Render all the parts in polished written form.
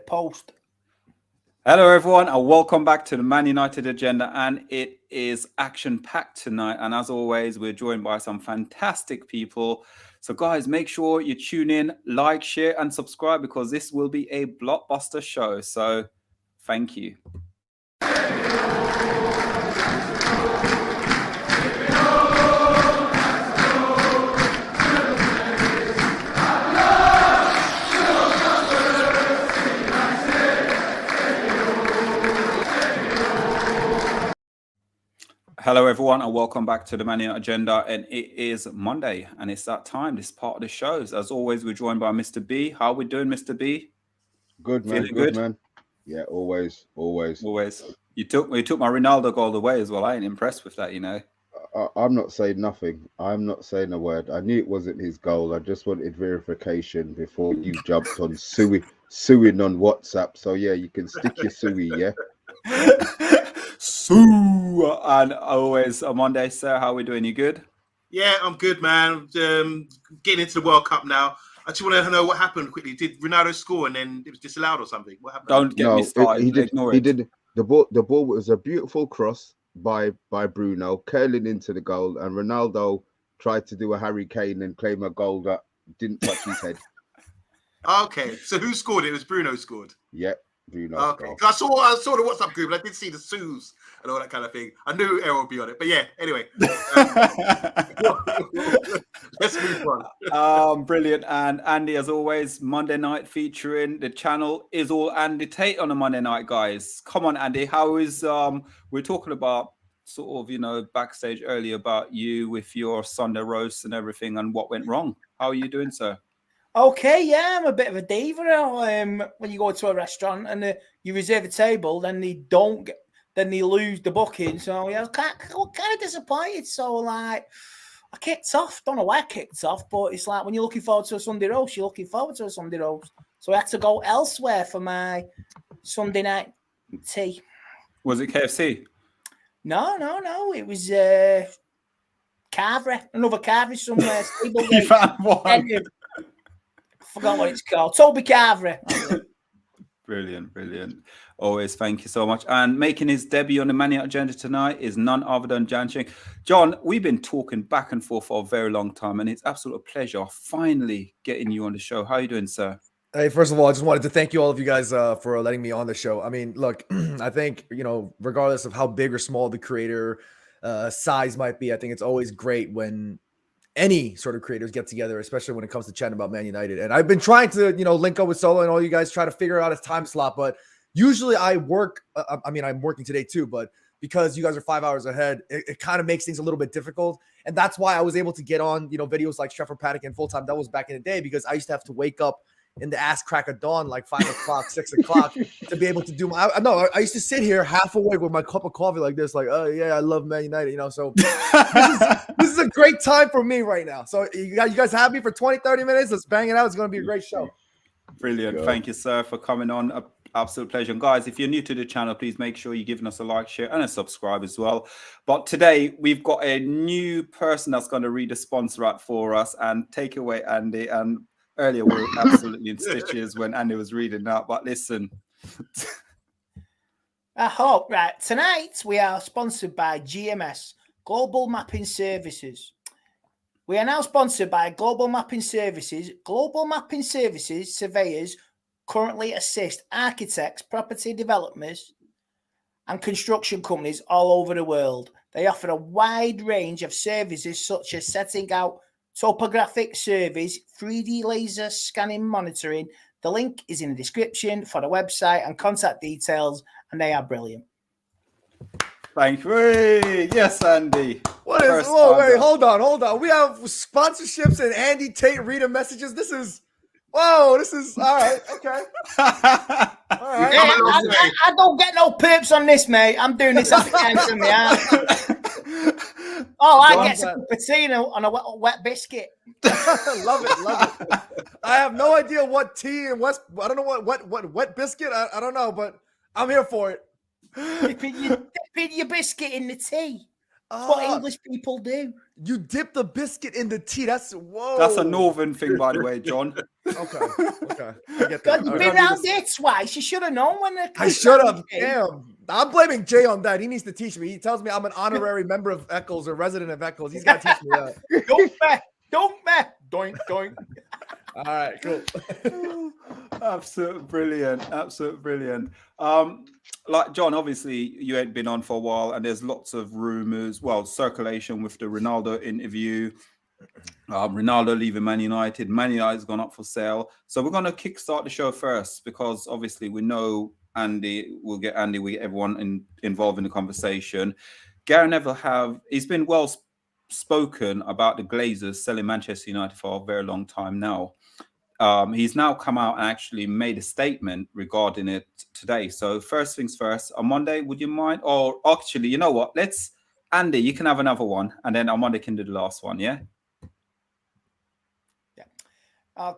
post. Hello, everyone, and welcome back to the Man United Agenda. And it is action-packed tonight. And as always, we're joined by some fantastic people. So, guys, make sure you tune in, like, share, and subscribe because this will be a blockbuster show. So, thank you. Hello, everyone, and welcome back to the Man United Agenda. And it is Monday, and it's that time. This part of the shows. As always, we're joined by Mr. B. How are we doing, Mr. B? Good, man. Feeling good, man. Yeah, always. You took my Ronaldo goal away as well. I ain't impressed with that, you know. I'm not saying nothing. I'm not saying a word. I knew it wasn't his goal. I just wanted verification before you jumped on suing on WhatsApp. So yeah, you can stick your suey, yeah. Sue, and always Omundi, sir. How are we doing? You good? Yeah, I'm good, man. Getting into the World Cup now. I just want to know what happened quickly. Did Ronaldo score and then it was disallowed or something? What happened? Don't get me started. He did. The ball was a beautiful cross by Bruno curling into the goal, and Ronaldo tried to do a Harry Kane and claim a goal that didn't touch his head. Okay, so who scored it? It was Bruno scored. Yep. Bruno. Okay, I saw the WhatsApp group, and I did see the Sues and all that kind of thing. I knew Errol would be on it, but yeah. Anyway, let's move on. Brilliant. And Andy, as always, Monday night featuring the channel is all Andy Tate on a Monday night, guys. Come on, Andy. How is we're talking about sort of backstage earlier about you with your Sunday roast and everything and what went wrong. How are you doing, sir? Okay, yeah, I'm a bit of a diva. When you go to a restaurant and you reserve a table, then they lose the booking. So yeah, I was kind of disappointed. So like, I kicked off. Don't know why I kicked off, but it's like when you're looking forward to a Sunday roast, you're looking forward to a Sunday roast. So I had to go elsewhere for my Sunday night tea. Was it KFC? No. It was Carvery, another Carvery somewhere. You found one. Forgot what it's called. Toby Carvery. Brilliant. Always thank you so much. And making his debut on the Man United Agenda tonight is none other than Jan Ching. John, we've been talking back and forth for a very long time, and it's absolute pleasure finally getting you on the show. How are you doing, sir? Hey, first of all, I just wanted to thank you all of you guys for letting me on the show. I mean, look, I think, regardless of how big or small the creator size might be, I think it's always great when any sort of creators get together, especially when it comes to chatting about Man United. And I've been trying to, link up with Solo and all you guys, try to figure out a time slot. But usually I work. I'm working today too, but because you guys are 5 hours ahead, it kind of makes things a little bit difficult. And that's why I was able to get on, videos like Sheffield Paddock and Full Time Doubles back in the day, because I used to have to wake up in the ass crack of dawn, like 5 o'clock, 6 o'clock, to be able to do I used to sit here half awake with my cup of coffee like this, like, oh yeah, I love Man United, so this is a great time for me right now. So you guys have me for 20, 30 minutes. Let's bang it out. It's going to be a great show. Brilliant. Thank you, sir, for coming on. Absolute pleasure. And guys, if you're new to the channel, please make sure you're giving us a like, share, and a subscribe as well. But today we've got a new person that's going to read the sponsor out for us. And take away, Andy. And earlier we were absolutely in stitches when Andy was reading that. But listen. I hope. Right. Tonight we are sponsored by GMS, Global Mapping Services. We are now sponsored by Global Mapping Services. Global Mapping Services surveyors currently assist architects, property developers, and construction companies all over the world. They offer a wide range of services such as setting out topographic surveys, 3D laser scanning monitoring. The link is in the description for the website and contact details, and they are brilliant. Thank you. Yes, Andy. Wait, hold on. We have sponsorships and Andy Tate reader messages. This is all right. Okay. All right. Hey, I don't get no perps on this, mate. I'm doing this as a cancer, man. Oh, I get some patina on a wet biscuit. Love it. I have no idea what tea and I don't know what wet biscuit. I don't know, but I'm here for it. Dipping your biscuit in the tea. It's what English people do. You dip the biscuit in the tea. That's whoa. That's a northern thing, by the way, John. Okay. I get that. God, you've been around there twice. You should have known when I should have. Damn. I'm blaming Jay on that. He needs to teach me. He tells me I'm an honorary member of Eccles or resident of Eccles. He's got to teach me that. Don't me. Doink, doink. All right, cool. Absolute brilliant. Like John, obviously you ain't been on for a while, and there's lots of rumors, circulation with the Ronaldo interview. Ronaldo leaving Man United. Man United's gone up for sale. So we're going to kickstart the show first, because obviously we know Andy. We'll get everyone involved in the conversation. Gary Neville he's been well spoken about the Glazers selling Manchester United for a very long time now. He's now come out and actually made a statement regarding it today. So first things first, Omundi, would you mind? Or actually, you know what? Andy, you can have another one, and then Omundi can do the last one, yeah? Yeah.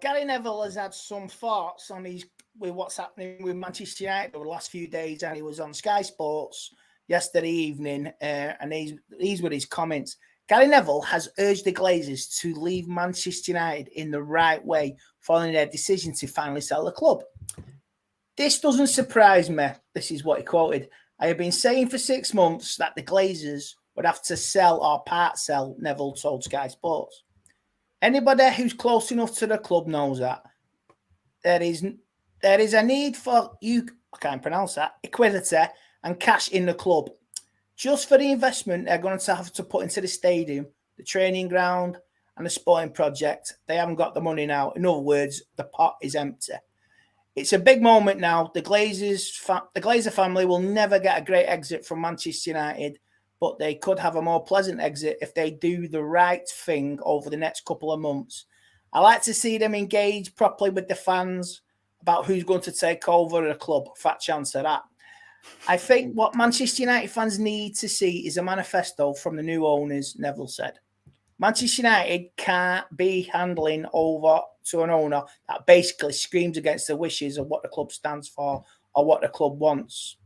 Gary Neville has had some thoughts on with what's happening with Manchester United over the last few days, and he was on Sky Sports yesterday evening, and these were his comments. Gary Neville has urged the Glazers to leave Manchester United in the right way following their decision to finally sell the club. This doesn't surprise me. This is what he quoted. I have been saying for 6 months that the Glazers would have to sell or part sell, Neville told Sky Sports. Anybody who's close enough to the club knows that. There is a need for liquidity and cash in the club. Just for the investment they're going to have to put into the stadium, the training ground, and the sporting project. They haven't got the money now. In other words, the pot is empty. It's a big moment now. The Glazer family will never get a great exit from Manchester United, but they could have a more pleasant exit if they do the right thing over the next couple of months. I like to see them engage properly with the fans about who's going to take over the club. Fat chance of that. I think what Manchester United fans need to see is a manifesto from the new owners, Neville said. Manchester United can't be handling over to an owner that basically screams against the wishes of what the club stands for or what the club wants.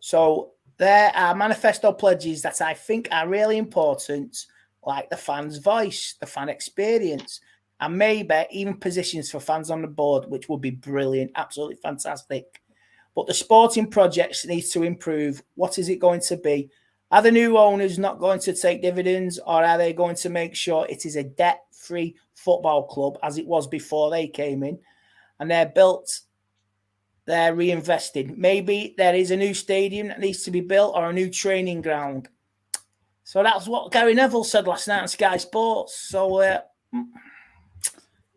So there are manifesto pledges that I think are really important, like the fans' voice, the fan experience, and maybe even positions for fans on the board, which would be brilliant, absolutely fantastic. But the sporting projects needs to improve. What is it going to be? Are the new owners not going to take dividends, or are they going to make sure it is a debt-free football club as it was before they came in? And they're reinvested. Maybe there is a new stadium that needs to be built or a new training ground. So that's what Gary Neville said last night on Sky Sports. So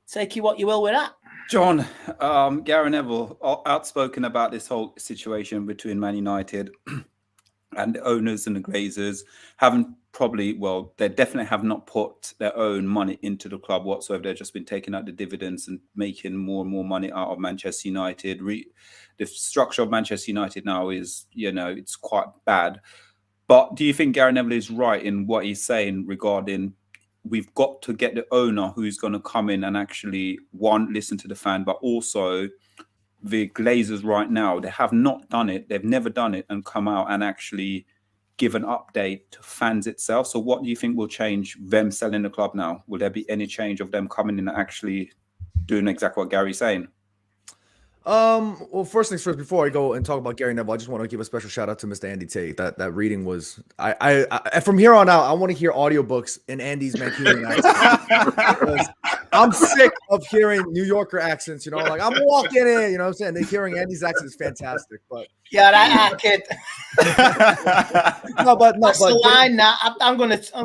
take you what you will with that. John, Gary Neville, outspoken about this whole situation between Man United and the owners and the Glazers, they definitely have not put their own money into the club whatsoever. They've just been taking out the dividends and making more and more money out of Manchester United. The structure of Manchester United now is, it's quite bad. But do you think Gary Neville is right in what he's saying regarding we've got to get the owner who's going to come in and actually, one, listen to the fan, but also the Glazers right now, they have not done it. They've never done it and come out and actually give an update to fans itself. So what do you think will change them selling the club now? Will there be any change of them coming in and actually doing exactly what Gary's saying? Well, first things first, before I go and talk about Gary Neville, I just want to give a special shout out to Mr. Andy Tate. That reading was, I from here on out, I want to hear audiobooks in Andy's Mancunian accent. I'm sick of hearing New Yorker accents, like I'm walking in, what I'm saying? Hearing Andy's accent is fantastic, but yeah, that kid. That's the line. I'm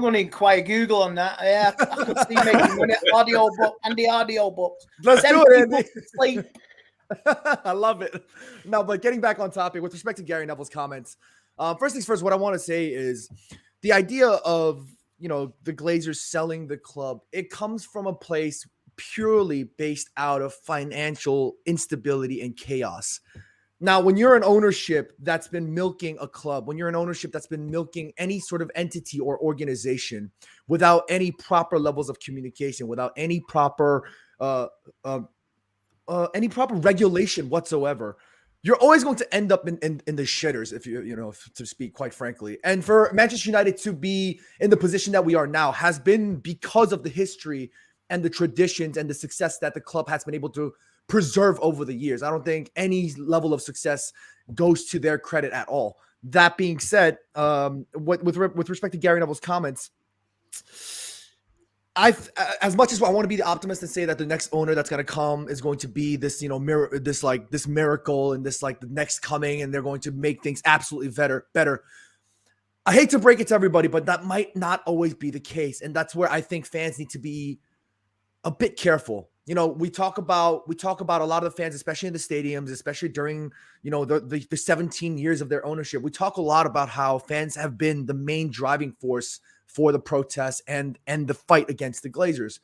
gonna inquire Google on that. Yeah, I could see making money audiobook and the audiobooks. Let's do it, Andy. Sleep. I love it. No, but getting back on topic with respect to Gary Neville's comments, first things first, what I want to say is the idea of, the Glazers selling the club, it comes from a place purely based out of financial instability and chaos. Now, when you're an ownership that's been milking a club, when you're an ownership that's been milking any sort of entity or organization without any proper levels of communication, without any proper regulation whatsoever, you're always going to end up in the shitters, if you know, to speak quite frankly. And for Manchester United to be in the position that we are now has been because of the history and the traditions and the success that the club has been able to preserve over the years. I don't think any level of success goes to their credit at all. That being said, with respect to Gary Neville's comments, as much as I want to be the optimist and say that the next owner that's going to come is going to be this, you know, this miracle and this like the next coming, and they're going to make things absolutely better. I hate to break it to everybody, but that might not always be the case, and that's where I think fans need to be a bit careful. You know, we talk about a lot of the fans, especially in the stadiums, especially during, you know, the 17 years of their ownership. We talk a lot about how fans have been the main driving force for the protests and the fight against the Glazers.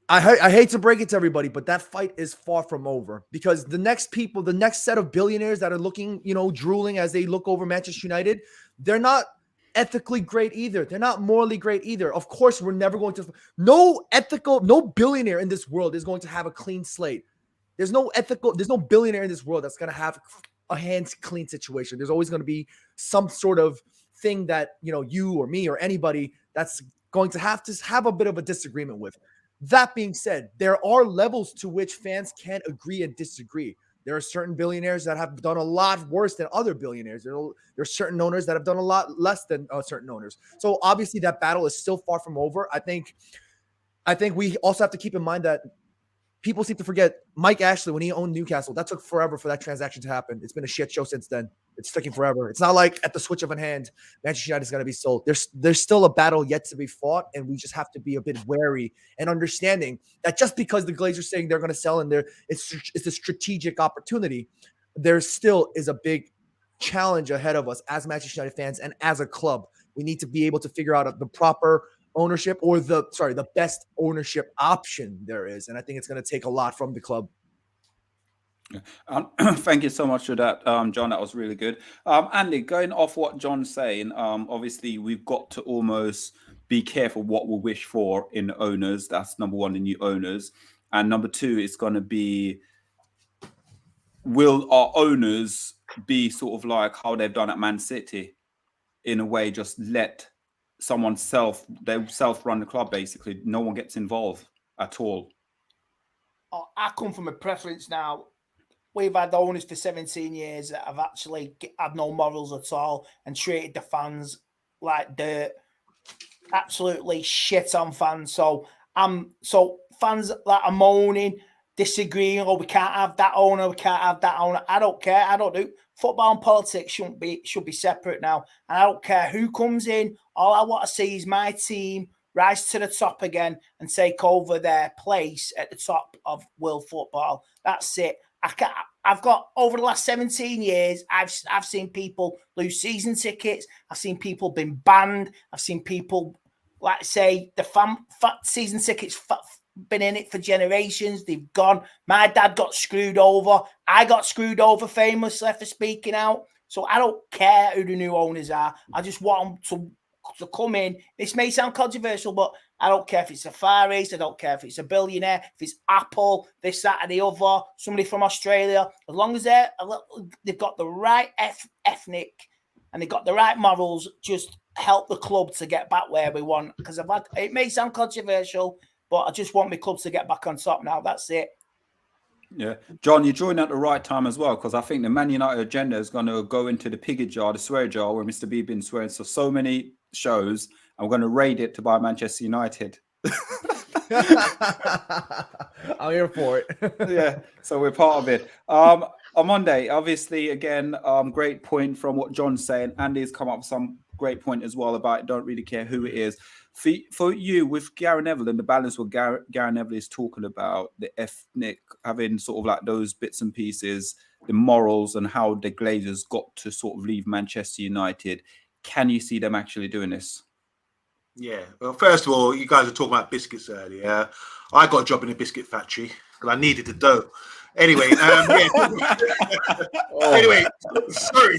I hate to break it to everybody, but that fight is far from over, because the next set of billionaires that are looking, you know, drooling as they look over Manchester United, they're not ethically great either. They're not morally great either. Of course, we're never going to, no billionaire in this world is going to have a clean slate. There's no billionaire in this world that's going to have a hands clean situation. There's always going to be some sort of thing that, you know, you or me or anybody that's going to have a bit of a disagreement with. That being said, there are levels to which fans can agree and disagree. There are certain billionaires that have done a lot worse than other billionaires. There are certain owners that have done a lot less than certain owners. So obviously that battle is still far from over. I think we also have to keep in mind that people seem to forget Mike Ashley, when he owned Newcastle, that took forever for that transaction to happen. It's been a shit show since then. It's taking forever. It's not like at the switch of a hand, Manchester United is going to be sold. There's still a battle yet to be fought, and we just have to be a bit wary and understanding that just because the Glazers are saying they're going to sell and it's a strategic opportunity, there still is a big challenge ahead of us as Manchester United fans and as a club. We need to be able to figure out the proper ownership, or the best ownership option there is, and I think it's going to take a lot from the club. Thank you so much for that, John. That was really good. Andy, going off what John's saying, obviously we've got to almost be careful what we wish for in owners. That's number one, the new owners, and number two, it's going to be, will our owners be sort of like how they've done at Man City, in a way, just let someone self-run the club, basically. No one gets involved at all. I come from a preference now. We've had owners for 17 years that have actually had no morals at all and treated the fans like dirt. Absolutely shit on fans. So fans that are moaning, disagreeing, oh, we can't have that owner, we can't have that owner. I don't care. I don't do. Football and politics should be separate now. And I don't care who comes in. All I want to see is my team rise to the top again and take over their place at the top of world football. That's it. I've got, over the last 17 years, I've seen people lose season tickets. I've seen people been banned. I've seen people, like say, the season tickets been in it for generations. They've gone. My dad got screwed over. I got screwed over famously for speaking out. So I don't care who the new owners are. I just want them to come in. This may sound controversial, but I don't care if it's a Far East. I don't care if it's a billionaire, if it's Apple, this, that, and the other, somebody from Australia. As long as they've got the right ethnic and they've got the right morals, just help the club to get back where we want. Because it may sound controversial, but I just want my clubs to get back on top now. That's it. Yeah. John, you joined at the right time as well, because I think the Man United agenda is going to go into the piggy jar, the swear jar, where Mr. B been swearing so many shows. I'm going to raid it to buy Manchester United. I'm here for it. Yeah, so we're part of it. Omundi, obviously, again, great point from what John's saying. Andy's come up with some great point as well about don't really care who it is. For you, with Gary Neville and the balance what Gary Neville is talking about, the ethnic, having sort of like those bits and pieces, the morals and how the Glazers got to sort of leave Manchester United, can you see them actually doing this? Yeah. Well, first of all, you guys were talking about biscuits earlier. I got a job in a biscuit factory because I needed the dough. Anyway, yeah. Anyway, sorry.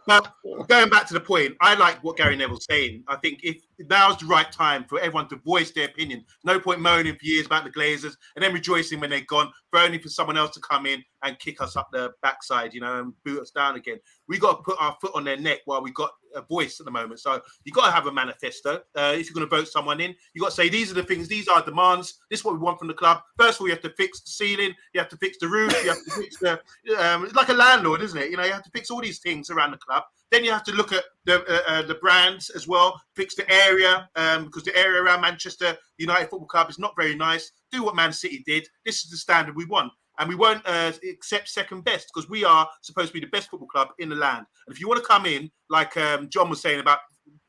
But going back to the point, I like what Gary Neville's saying. I think if now's the right time for everyone to voice their opinion. No point moaning for years about the Glazers and then rejoicing when they're gone, for only for someone else to come in and kick us up the backside, and boot us down again. We got to put our foot on their neck while we got a voice at the moment. So you got to have a manifesto. If you're going to vote someone in, you got to say, these are the things, these are demands. This is what we want from the club. First of all, you have to fix the ceiling. You have to fix the roof. You have to fix the, it's like a landlord, isn't it? You have to fix all these things around the club. Then you have to look at the brands as well, fix the area, because the area around Manchester United Football Club is not very nice. Do what Man City did. This is the standard we want. And we won't accept second best, because we are supposed to be the best football club in the land. And if you want to come in, like John was saying about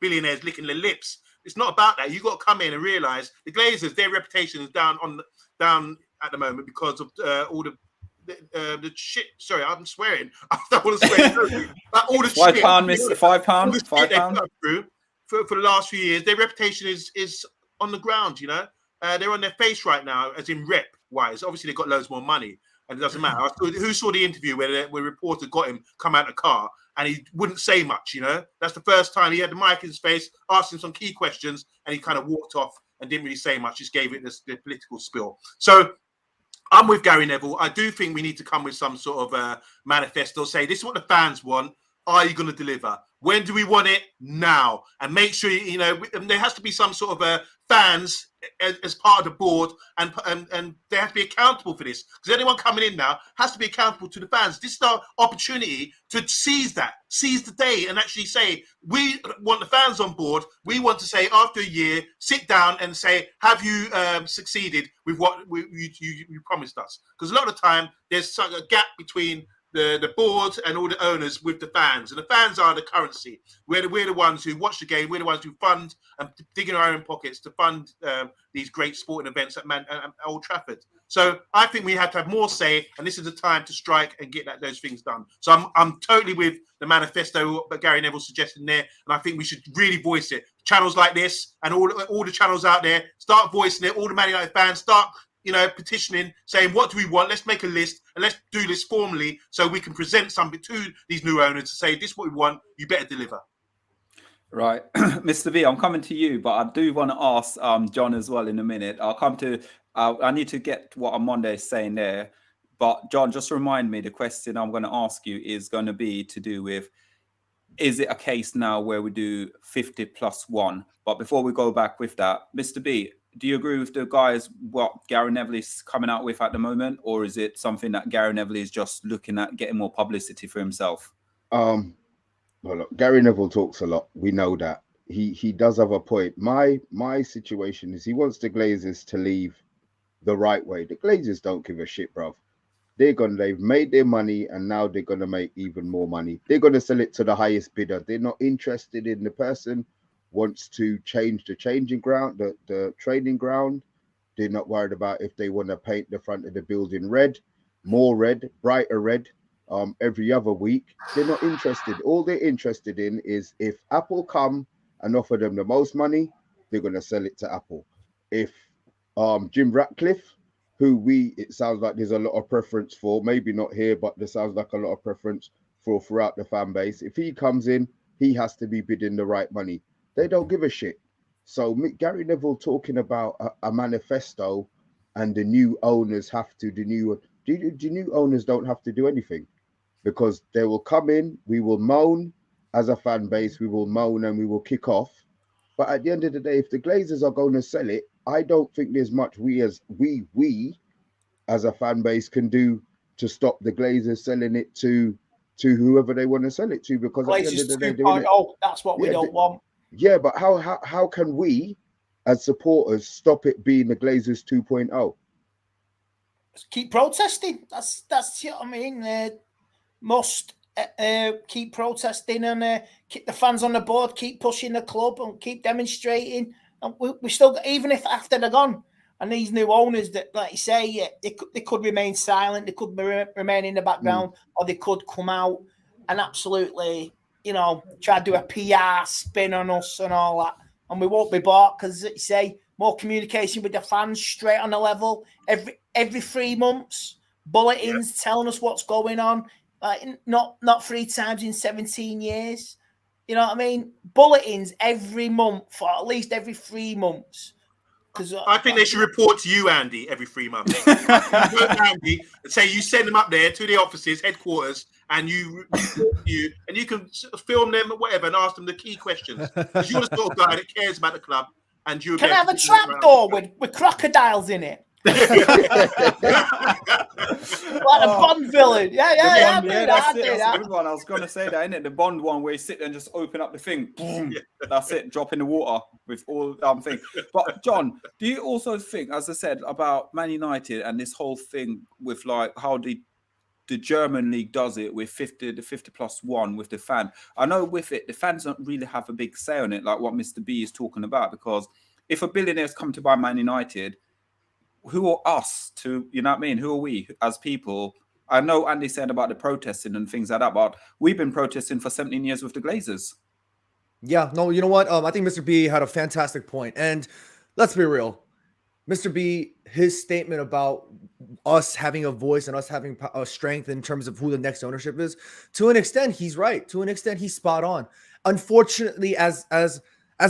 billionaires licking their lips, it's not about that. You've got to come in and realise the Glazers, their reputation is down at the moment because of all the shit. Sorry, I'm swearing. I don't want to swear. All the £5, £5. £5 through for the last few years. Their reputation is on the ground. They're on their face right now, as in rep wise. Obviously, they've got loads more money, and it doesn't matter. Who saw the interview where a reporter got him come out of the car and he wouldn't say much? That's the first time he had the mic in his face, asked him some key questions, and he kind of walked off and didn't really say much. Just gave it the political spill. So I'm with Gary Neville. I do think we need to come with some sort of manifesto. Say, this is what the fans want. Are you going to deliver? When do we want it? Now. And make sure, there has to be some sort of fans as part of the board, and they have to be accountable for this. Because anyone coming in now has to be accountable to the fans. This is our opportunity to seize the day and actually say, we want the fans on board. We want to say, after a year, sit down and say, have you succeeded with what you promised us? Because a lot of the time, there's a gap between the board and all the owners with the fans, and the fans are the currency. We're the ones who watch the game. We're the ones who fund and dig in our own pockets to fund these great sporting events at Old Trafford. So I think we have to have more say, and this is the time to strike and get those things done. So I'm totally with the manifesto that Gary Neville suggested there, and I think we should really voice it. Channels like this and all the channels out there, start voicing it. All the Man United fans start petitioning, saying, what do we want? Let's make a list and let's do this formally so we can present something to these new owners to say, this is what we want, you better deliver. Right. Mr. V, I'm coming to you, but I do want to ask John as well in a minute. I need to get what Omundi is saying there. But John, just remind me, the question I'm going to ask you is going to be to do with, is it a case now where we do 50 plus 1? But before we go back with that, Mr. B, do you agree with the guys what Gary Neville is coming out with at the moment, or is it something that Gary Neville is just looking at getting more publicity for himself? Well, look, Gary Neville talks a lot. We know that. He does have a point. My situation is he wants the Glazers to leave the right way. The Glazers don't give a shit, bruv. They've made their money, and now they're gonna make even more money. They're gonna sell it to the highest bidder. They're not interested in the person wants to change the training ground. They're not worried about if they want to paint the front of the building red, more red, brighter red, every other week. They're not interested. All they're interested in is if Apple come and offer them the most money, they're going to sell it to Apple. If Jim Ratcliffe, it sounds like there's a lot of preference for, maybe not here, but there sounds like a lot of preference for throughout the fan base. If he comes in, he has to be bidding the right money. They don't give a shit. So Gary Neville talking about a manifesto, and the new owners have to, the new owners don't have to do anything, because they will come in, we will moan as a fan base, we will moan and we will kick off. But at the end of the day, if the Glazers are going to sell it, I don't think there's much we as a fan base can do to stop the Glazers selling it to whoever they want to sell it to, because at the end of the day, doing it, that's what we don't want. Yeah, but how can we as supporters stop it being the Glazers 2.0? Keep protesting. That's what I mean. Must keep protesting and keep the fans on the board, keep pushing the club and keep demonstrating. And we still, even if after they're gone, and these new owners that, like you say, they could remain silent, they could remain in the background, or they could come out and absolutely, try to do a PR spin on us and all that. And we won't be bought because, you say, more communication with the fans straight on the level. Every 3 months, bulletins telling us what's going on. Like not 3 times in 17 years. You know what I mean? Bulletins every month, or at least every 3 months. Because I think they should report to you, Andy, every 3 months. Andy, and say you send them up there to the offices, headquarters, and you can film them or whatever and ask them the key questions. Because you're the sort of guy that cares about the club, and you can I have a trapdoor with crocodiles in it? Like a Bond villain. Yeah. That's it. That's a good one. I was going to say that, innit? The Bond one where you sit there and just open up the thing. Boom. That's it. Drop in the water with all thing. But John, do you also think, as I said, about Man United and this whole thing with like how the German league does it with the 50+1 with the fan? I know with it, the fans don't really have a big say on it, like what Mr. B is talking about, because if a billionaire's come to buy Man United, who are us to, you know what I mean? Who are we as people? I know Andy said about the protesting and things like that, but we've been protesting for 17 years with the Glazers. Yeah, no, you know what? I think Mr. B had a fantastic point. And let's be real. Mr. B, his statement about us having a voice and us having a strength in terms of who the next ownership is, to an extent, he's right. To an extent, he's spot on. Unfortunately, as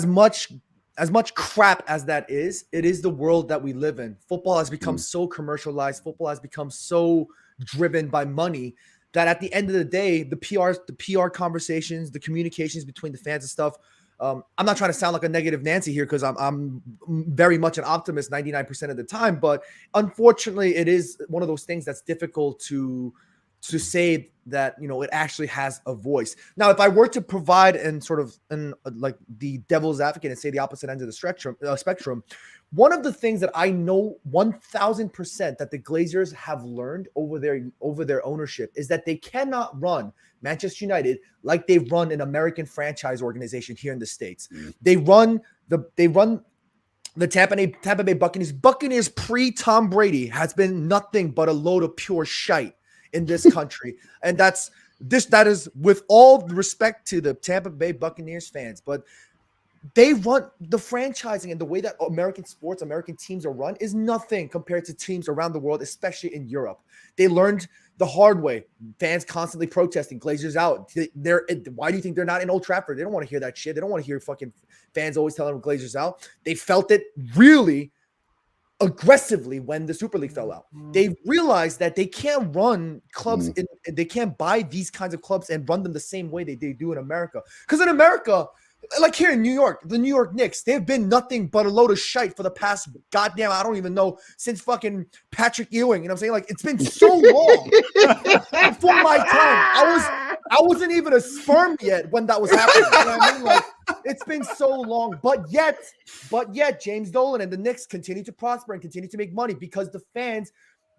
much crap as that is, it is the world that we live in. Football has become so commercialized. Football has become so driven by money that at the end of the day, the PR conversations, the communications between the fans and stuff. I'm not trying to sound like a negative Nancy here because I'm very much an optimist 99% of the time. But unfortunately, it is one of those things that's difficult to say that, you know, it actually has a voice. Now, if I were to provide and sort of like the devil's advocate and say the opposite end of the spectrum, one of the things that I know 1000% that the Glazers have learned over their ownership is that they cannot run Manchester United like they run an American franchise organization here in the States. They run the Tampa Bay Buccaneers. Buccaneers pre-Tom Brady has been nothing but a load of pure shite in this country. And that is with all respect to the Tampa Bay Buccaneers fans, but they run the franchising and the way that American sports, American teams are run is nothing compared to teams around the world, especially in Europe. They learned the hard way. Fans constantly protesting, Glazers out. Why do you think they're not in Old Trafford? They don't want to hear that shit. They don't want to hear fucking fans always telling them Glazers out. They felt it really aggressively when the Super League fell out. They realized that they can't run clubs they can't buy these kinds of clubs and run them the same way they do in America. Because in America, like here in New York, the New York Knicks, they've been nothing but a load of shite for the past goddamn, I don't even know, since fucking Patrick Ewing. You know what I'm saying? Like, it's been so long before my time. I wasn't even a sperm yet when that was happening. You know what I mean? Like, it's been so long. But yet, James Dolan and the Knicks continue to prosper and continue to make money because the fans,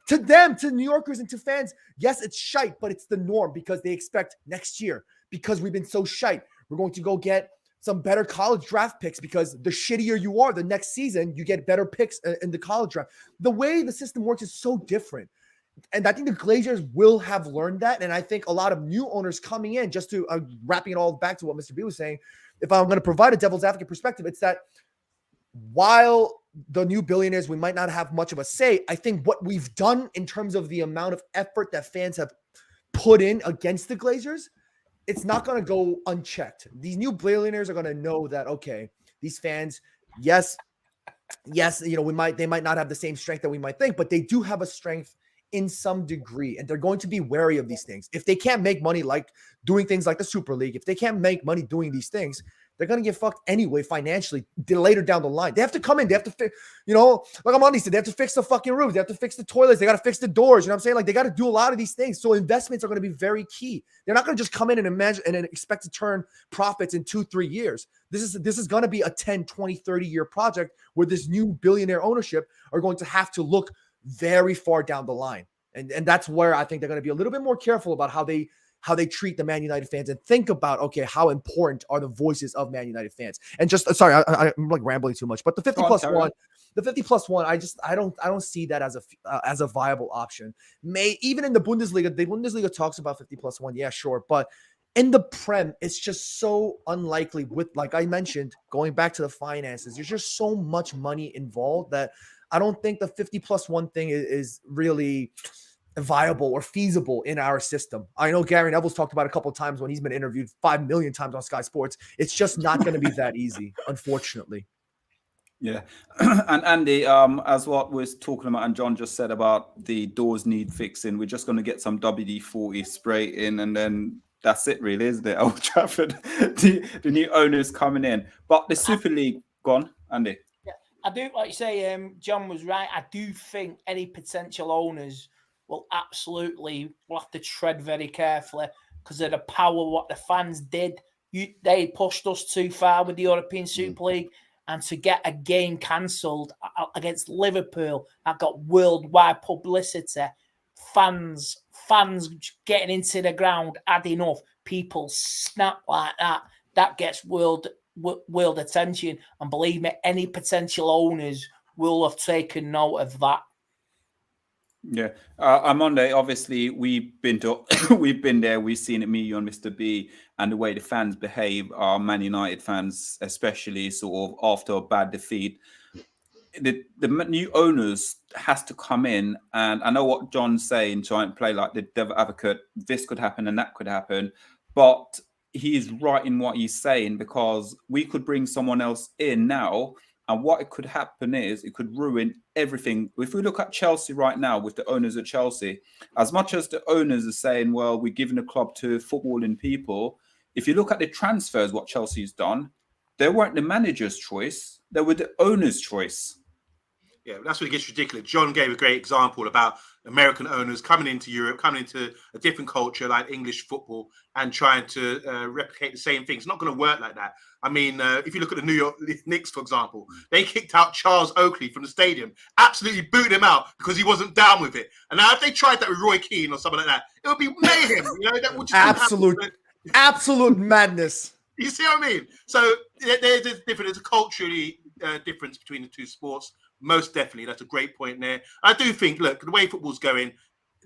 to them, to New Yorkers and to fans, yes, it's shite, but it's the norm because they expect next year, because we've been so shite, we're going to go get some better college draft picks, because the shittier you are the next season, you get better picks in the college draft. The way the system works is so different. And I think the Glazers will have learned that. And I think a lot of new owners coming in, just to wrapping it all back to what Mr. B was saying, if I'm going to provide a devil's advocate perspective, it's that while the new billionaires, we might not have much of a say, I think what we've done in terms of the amount of effort that fans have put in against the Glazers, it's not going to go unchecked. These new billionaires are going to know that, okay, these fans, yes, you know, they might not have the same strength that we might think, but they do have a strength in some degree, and they're going to be wary of these things. If they can't make money like doing things like the Super League, if they can't make money doing these things, they're going to get fucked anyway financially later down the line. They have to come in. They have to fix, you know, like Omundi said, they have to fix the fucking roofs. They have to fix the toilets. They got to fix the doors. You know what I'm saying? Like, they got to do a lot of these things. So investments are going to be very key. They're not going to just come in and imagine and expect to turn profits in 2-3 years. This is going to be a 10, 20, 30-year project where this new billionaire ownership are going to have to look very far down the line. And that's where I think they're going to be a little bit more careful about how they treat the Man United fans and think about, okay, how important are the voices of Man United fans? And just, sorry, I'm like rambling too much, but the 50+1, I don't see that as a viable option. Even in the Bundesliga talks about 50+1. Yeah, sure. But in the Prem, it's just so unlikely with, like I mentioned, going back to the finances, there's just so much money involved that I don't think the 50+1 thing is really viable or feasible in our system. I know Gary Neville's talked about a couple of times when he's been interviewed 5 million times on Sky Sports. It's just not going to be that easy, unfortunately. Yeah. And Andy, as what we're talking about, and John just said about the doors need fixing, we're just going to get some WD-40 spray in, and then that's it, really, isn't it? Old Trafford, the new owners coming in. But the Super League, gone, Andy. Yeah, I do, like you say, John was right. I do think any potential owners will have to tread very carefully because of the power what the fans did. They pushed us too far with the European Super League, and to get a game cancelled against Liverpool that got worldwide publicity, fans getting into the ground, adding enough people snap like that gets world attention. And believe me, any potential owners will have taken note of that. Yeah, Omundi, obviously we've been there. We've seen it, me, you, and Mr. B, and the way the fans behave. Our Man United fans, especially, sort of after a bad defeat. The new owners has to come in, and I know what John's saying, trying to play like the devil advocate. This could happen and that could happen, but he's right in what he's saying, because we could bring someone else in now. And what it could happen is it could ruin everything. If we look at Chelsea right now with the owners of Chelsea, as much as the owners are saying, well, we're giving the club to footballing people, if you look at the transfers, what Chelsea's done, they weren't the manager's choice. They were the owner's choice. Yeah, that's when it gets ridiculous. John gave a great example about American owners coming into Europe, coming into a different culture like English football, and trying to replicate the same things. It's not going to work like that. I mean, if you look at the New York Knicks, for example, they kicked out Charles Oakley from the stadium, absolutely booed him out because he wasn't down with it. And now if they tried that with Roy Keane or something like that, it would be mayhem. You know, that would just absolute madness. You see what I mean? So there's a culturally difference between the two sports. Most definitely, that's a great point there. I do think, look, the way football's going,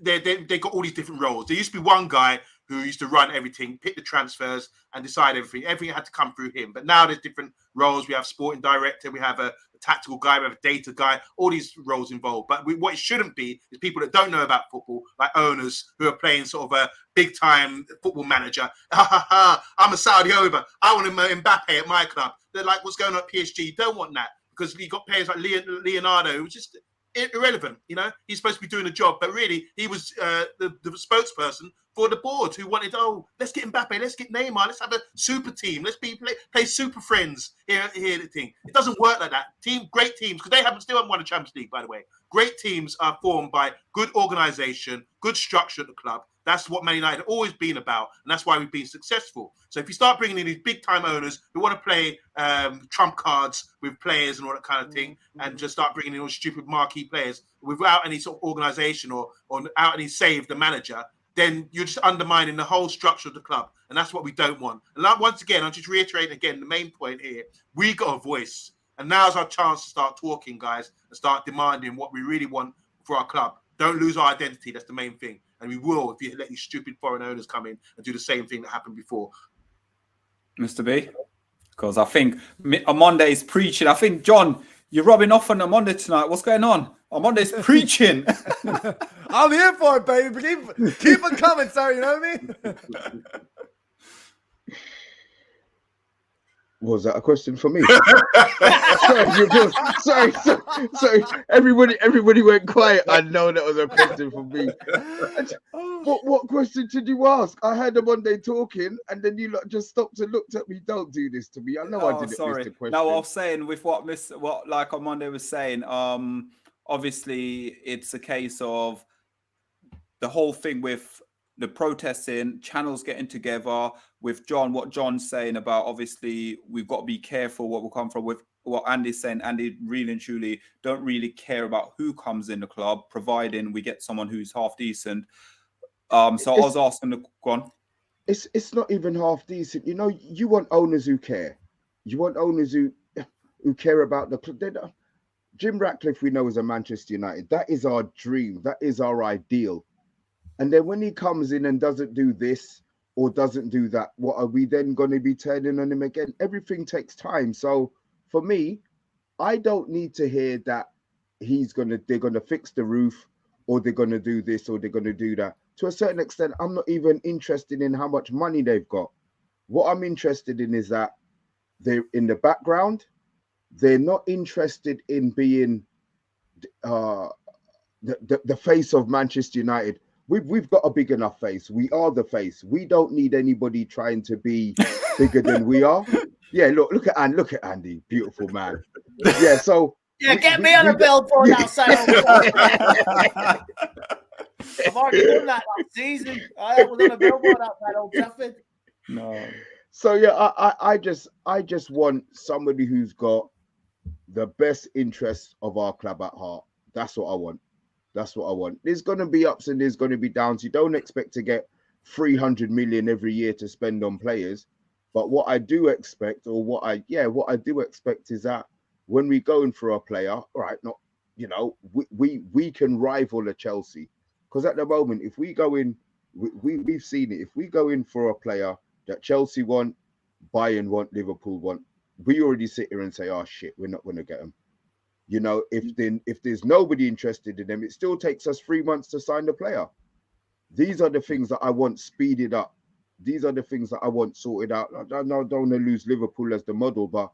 they got all these different roles. There used to be one guy who used to run everything, pick the transfers, and decide everything. Everything had to come through him. But now there's different roles. We have sporting director, we have a tactical guy, we have a data guy, all these roles involved. But what it shouldn't be is people that don't know about football, like owners who are playing sort of a big-time football manager. I'm a Saudi over. I want Mbappe at my club. They're like, what's going on at PSG? Don't want that. Because you got players like Leonardo, who was just irrelevant. You know, he's supposed to be doing a job, but really he was the spokesperson for the board who wanted, let's get Mbappe, let's get Neymar, let's have a super team, let's play super friends here. The thing, it doesn't work like that. Great teams, because they still haven't won a Champions League, by the way. Great teams are formed by good organisation, good structure at the club. That's what Man United have always been about, and that's why we've been successful. So if you start bringing in these big-time owners who want to play trump cards with players and all that kind of thing, and just start bringing in all stupid marquee players without any sort of organisation or without any say of the manager, then you're just undermining the whole structure of the club, and that's what we don't want. And once again, I'll just reiterate again the main point here: we got a voice, and now's our chance to start talking, guys, and start demanding what we really want for our club. Don't lose our identity. That's the main thing. And we will if you let these stupid foreign owners come in and do the same thing that happened before. Mr. B? Because I think Omundi is preaching. I think, John, you're rubbing off on Omundi tonight. What's going on? Omundi's preaching. I'm here for it, baby. Keep it coming, sir. You know what I mean? Was that a question for me? sorry. Everybody went quiet. I know that was a question for me. What question did you ask? I heard Omundi talking, and then you just stopped and looked at me. Don't do this to me. I know I didn't miss the question. No, I was saying with what like Omundi was saying. Obviously, it's a case of the whole thing with the protesting, channels getting together with John, what John's saying about, obviously, we've got to be careful what will come from, with what Andy's saying. Andy really and truly don't really care about who comes in the club, providing we get someone who's half decent. So I was asking the go on. It's not even half decent. You know, you want owners who care. You want owners who care about the club. Jim Ratcliffe, we know, is a Manchester United. That is our dream. That is our ideal. And then when he comes in and doesn't do this or doesn't do that, what are we then going to be turning on him again? Everything takes time. So for me, I don't need to hear that they're going to fix the roof or they're going to do this, or they're going to do that. To a certain extent, I'm not even interested in how much money they've got. What I'm interested in is that they're in the background. They're not interested in being the face of Manchester United. We've got a big enough face. We are the face. We don't need anybody trying to be bigger than we are. Yeah, look at Andy, beautiful man. Yeah, so get me on a billboard outside. I've already done that last season. I was on a billboard outside Old Trafford. No. So yeah, I just want somebody who's got the best interests of our club at heart. That's what I want. That's what I want. There's going to be ups and there's going to be downs. You don't expect to get 300 million every year to spend on players. But what I do expect, or what I do expect is that when we go in for a player, right, not, you know, we can rival a Chelsea. Because at the moment, if we go in, we've seen it. If we go in for a player that Chelsea want, Bayern want, Liverpool want, we already sit here and say, oh shit, we're not going to get them. You know, if there's nobody interested in them, it still takes us 3 months to sign the player. These are the things that I want speeded up. These are the things that I want sorted out. I don't want to lose Liverpool as the model, but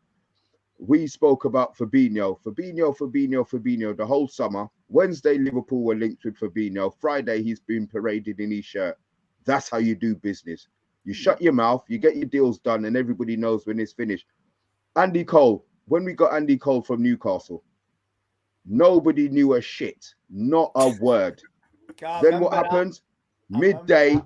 we spoke about Fabinho the whole summer. Wednesday, Liverpool were linked with Fabinho. Friday, he's been paraded in his shirt. That's how you do business. You shut your mouth, you get your deals done, and everybody knows when it's finished. Andy Cole, when we got Andy Cole from Newcastle, nobody knew a shit, not a word. Then what happens? Midday,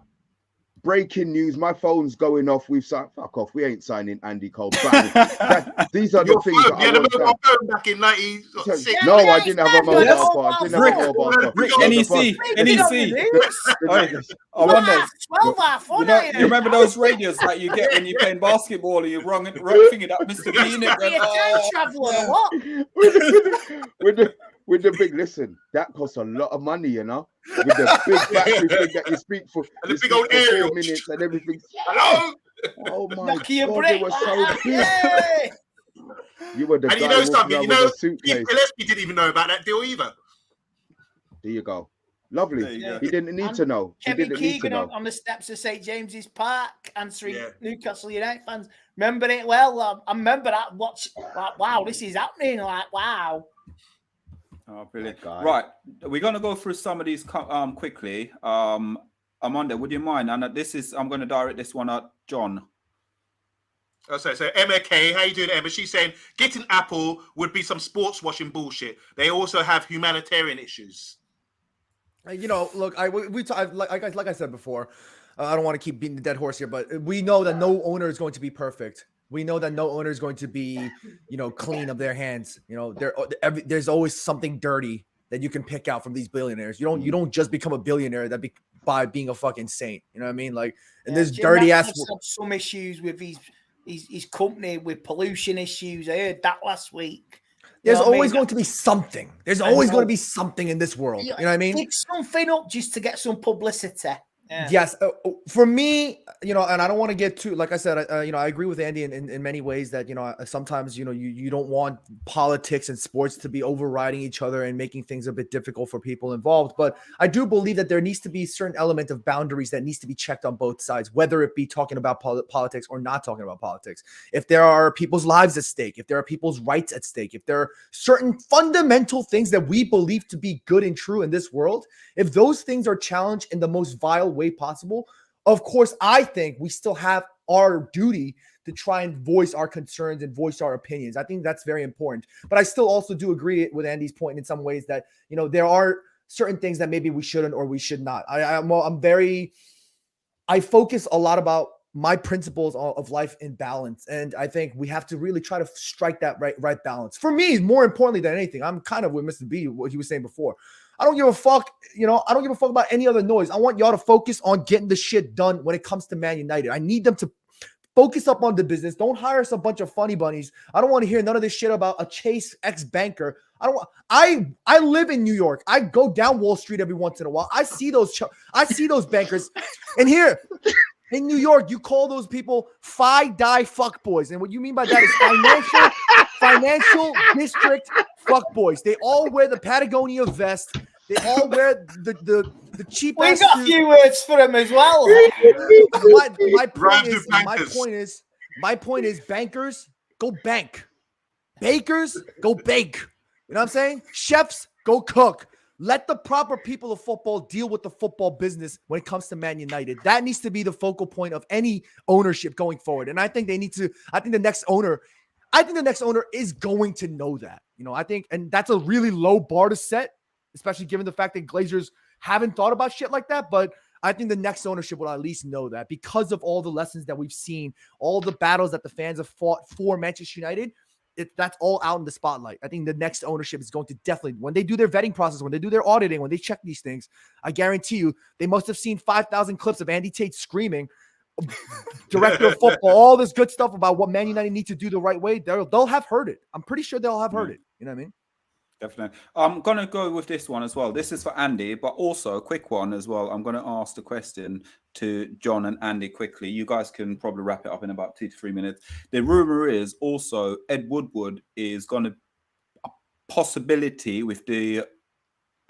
breaking news, my phone's going off. We've signed, fuck off, we ain't signing Andy Cole. These are the things that I want to phone back in 96. No, I didn't have a mobile phone. I didn't have a mobile phone. NEC. I wonder. You remember those radios that you get when you're playing basketball and you're wrong thinking that Mr. Bean with the big, listen, that costs a lot of money, you know, with the big battery thing that you speak for, and the big old 4 minutes and everything. Hello. Oh my God, they were so big. You were the and guy you know something, you know, Pete Gillespie didn't even know about that deal either. There you go. Lovely. Yeah. He didn't need to know. Kevin Keegan on the steps of St. James's Park answering Newcastle United fans. Remember it well. I remember that. Wow, this is happening. Like, wow. Oh, brilliant. Right. We're going to go through some of these quickly. Amanda, would you mind? And I'm going to direct this one at John. Oh, so Emma K, how you doing, Emma? She's saying getting Apple would be some sports washing bullshit. They also have humanitarian issues. You know, look, like I said before, I don't want to keep beating the dead horse here, but we know that no owner is going to be perfect. We know that no owner is going to be, you know, clean of their hands. You know, there's always something dirty that you can pick out from these billionaires. You don't just become a billionaire by being a fucking saint. You know what I mean? Like, and there's dirty ass. Some issues with his company with pollution issues. I heard that last week. There's always going to be something. There's always going to be something in this world. You know what I mean? Pick something up just to get some publicity. Yeah. Yes. For me, you know, and I don't want to get too, like I said, you know, I agree with Andy in many ways that, you know, sometimes, you know, you don't want politics and sports to be overriding each other and making things a bit difficult for people involved. But I do believe that there needs to be a certain element of boundaries that needs to be checked on both sides, whether it be talking about politics or not talking about politics. If there are people's lives at stake, if there are people's rights at stake, if there are certain fundamental things that we believe to be good and true in this world, if those things are challenged in the most vile way possible, of course, I think we still have our duty to try and voice our concerns and voice our opinions. I think that's very important. But I still also do agree with Andy's point in some ways that, you know, there are certain things that maybe we shouldn't or we should not. I focus a lot about my principles of life in balance. And I think we have to really try to strike that right balance. For me, more importantly than anything, I'm kind of with Mr. B, what he was saying before. I don't give a fuck, you know, I don't give a fuck about any other noise. I want y'all to focus on getting the shit done when it comes to Man United. I need them to focus up on the business. Don't hire us a bunch of funny bunnies. I don't want to hear none of this shit about a Chase ex-banker. I live in New York. I go down Wall Street every once in a while. I see those bankers. And here in New York, you call those people FI-DIE fuckboys. And what you mean by that is financial district fuckboys. They all wear the Patagonia vest. They all wear the cheap. We got a few words for them as well. My point is, bankers go bank, bakers go bake. You know what I'm saying? Chefs go cook. Let the proper people of football deal with the football business when it comes to Man United. That needs to be the focal point of any ownership going forward. And I think they need to. I think the next owner is going to know that. You know, I think, and that's a really low bar to set, especially given the fact that Glazers haven't thought about shit like that. But I think the next ownership will at least know that because of all the lessons that we've seen, all the battles that the fans have fought for Manchester United. That's all out in the spotlight. I think the next ownership is going to definitely, when they do their vetting process, when they do their auditing, when they check these things, I guarantee you, they must have seen 5,000 clips of Andy Tate screaming, director of football, all this good stuff about what Man United need to do the right way. They'll have heard it. I'm pretty sure they'll have heard it. You know what I mean? Definitely. I'm going to go with this one as well. This is for Andy, but also a quick one as well. I'm going to ask the question to John and Andy quickly. You guys can probably wrap it up in about 2 to 3 minutes. The rumor is also Ed Woodward is going to a possibility with the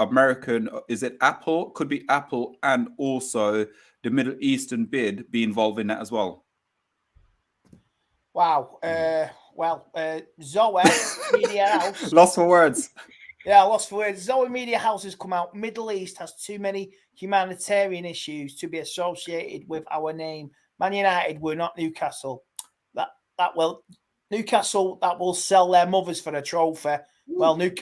American, is it Apple? Could be Apple and also the Middle Eastern bid be involved in that as well. Wow. Zoe Media House. Lost for words. Yeah, lost for words. Zoe Media House has come out. Middle East has too many humanitarian issues to be associated with our name. Man United, we're not Newcastle. Newcastle that will sell their mothers for a trophy. Well, they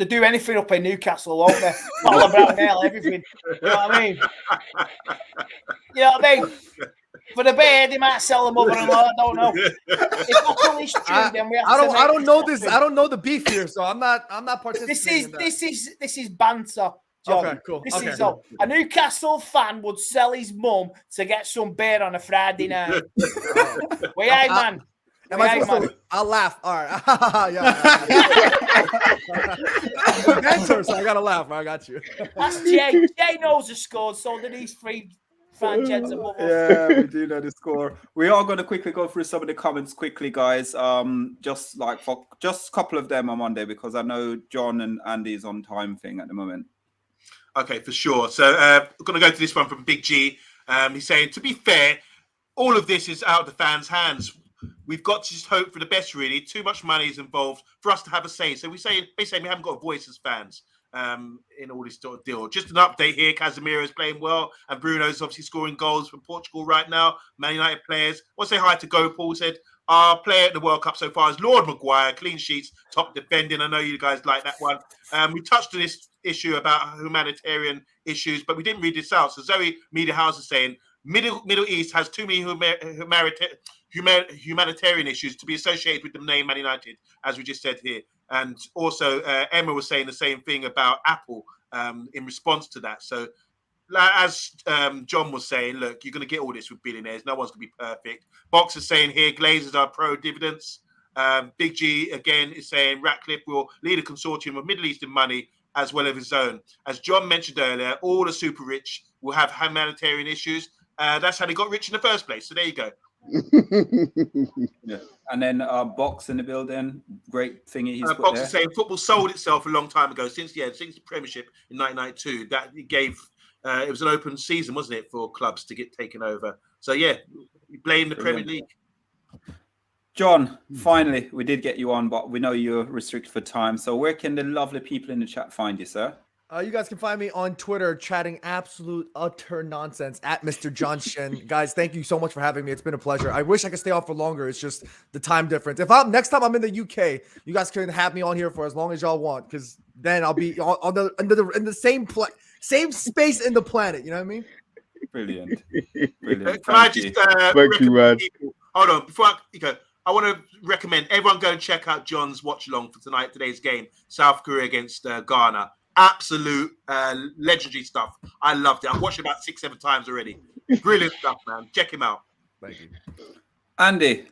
do anything up in Newcastle, won't they? All about nail, everything. You know what I mean? You know what I mean? For the bear, they might sell the mother-in-law. I don't know. I don't know this. I don't know the beef here, so I'm not participating. This is banter, John. Okay, cool. This is all. A Newcastle fan would sell his mum to get some beer on a Friday night. Man. I'll laugh. All right. Banter, so I gotta laugh. I got you. That's Jay. Jay knows the score, so do these three fan jets above us. Yeah, we do know the score. We are going to quickly go through some of the comments quickly, guys. Just a couple of them on Monday because I know John and Andy's on time thing at the moment. Okay, for sure. So I'm going to go to this one from Big G. He's saying, to be fair, all of this is out of the fans' hands. We've got to just hope for the best, really. Too much money is involved for us to have a say. So we haven't got a voice as fans in all this sort of deal. Just an update here. Casemiro is playing well, and Bruno's obviously scoring goals for Portugal right now. Man United players. I want to say hi to Go. Paul said, our player at the World Cup so far is Lord Maguire. Clean sheets, top defending. I know you guys like that one. We touched on this issue about humanitarian issues, but we didn't read this out. So Zoe Media House is saying, Middle East has too many humanitarian issues to be associated with the name Man United, as we just said here. And also, Emma was saying the same thing about Apple in response to that. So, as John was saying, look, you're going to get all this with billionaires. No one's going to be perfect. Box is saying here, Glazers are pro-dividends. Big G, again, is saying Ratcliffe will lead a consortium of Middle Eastern money as well as his own. As John mentioned earlier, all the super rich will have humanitarian issues. That's how they got rich in the first place. So there you go. Yeah. And then Box in the building, great thingy he's Box is saying football sold itself a long time ago, since the Premiership in 1992. That it gave it was an open season, wasn't it, for clubs to get taken over? So yeah, we blame the Premier League. John, finally, we did get you on, but we know you're restricted for time. So where can the lovely people in the chat find you, sir? You guys can find me on Twitter chatting absolute utter nonsense at Mr. John Shen. Guys, thank you so much for having me. It's been a pleasure. I wish I could stay on for longer. It's just the time difference. Next time I'm in the UK, you guys can have me on here for as long as y'all want, because then I'll be in the same space in the planet. You know what I mean? Brilliant. Can I just thank you, man. Hold on, before you go. I want to recommend everyone go and check out John's watch-along for today's game, South Korea against Ghana. Absolute legendary stuff. I loved it. I've watched it about 6-7 times already. Brilliant stuff, man. Check him out. Thank you. Andy,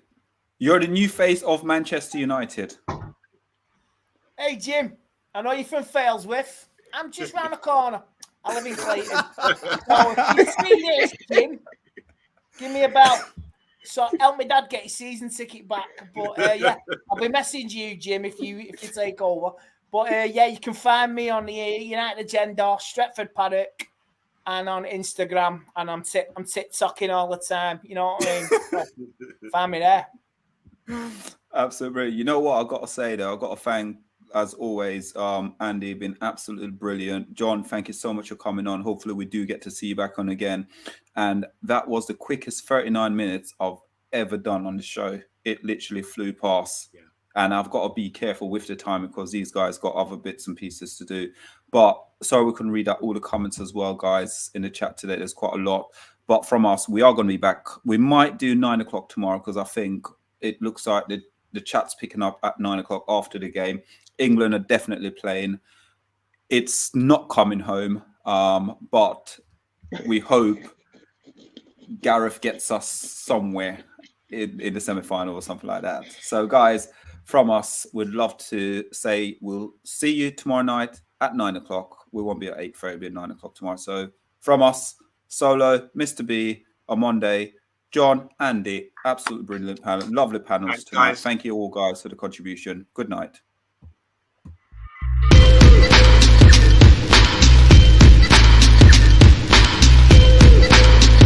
you're the new face of Manchester United. Hey, Jim. I know you're from Failsworth. I'm just round the corner. I live in Clayton. So if you see this, Jim, give me a bell. So help my dad get his season ticket back. But yeah, I'll be messaging you, Jim, if you take over. But yeah, you can find me on the United Agenda, Stretford Paddock, and on Instagram. And I'm TikToking all the time. You know what I mean? Find me there. Absolutely. You know what I got to say though? I got to thank, as always, Andy, been absolutely brilliant. John, thank you so much for coming on. Hopefully we do get to see you back on again. And that was the quickest 39 minutes I've ever done on the show. It literally flew past. Yeah. And I've got to be careful with the time because these guys got other bits and pieces to do. But sorry, we couldn't read out all the comments as well, guys, in the chat today. There's quite a lot. But from us, we are going to be back. We might do 9 o'clock tomorrow because I think it looks like the chat's picking up at 9 o'clock after the game. England are definitely playing. It's not coming home, but we hope Gareth gets us somewhere in the semi-final or something like that. So, guys, from us, we'd love to say we'll see you tomorrow night at 9 o'clock. We won't be at 8:30, it'll be at 9 o'clock tomorrow. So, from us, Solo, Mr. B, Omundi, John, Andy, absolutely brilliant panel, lovely panels Thanks, tonight. guys. Thank you all, guys, for the contribution. Good night.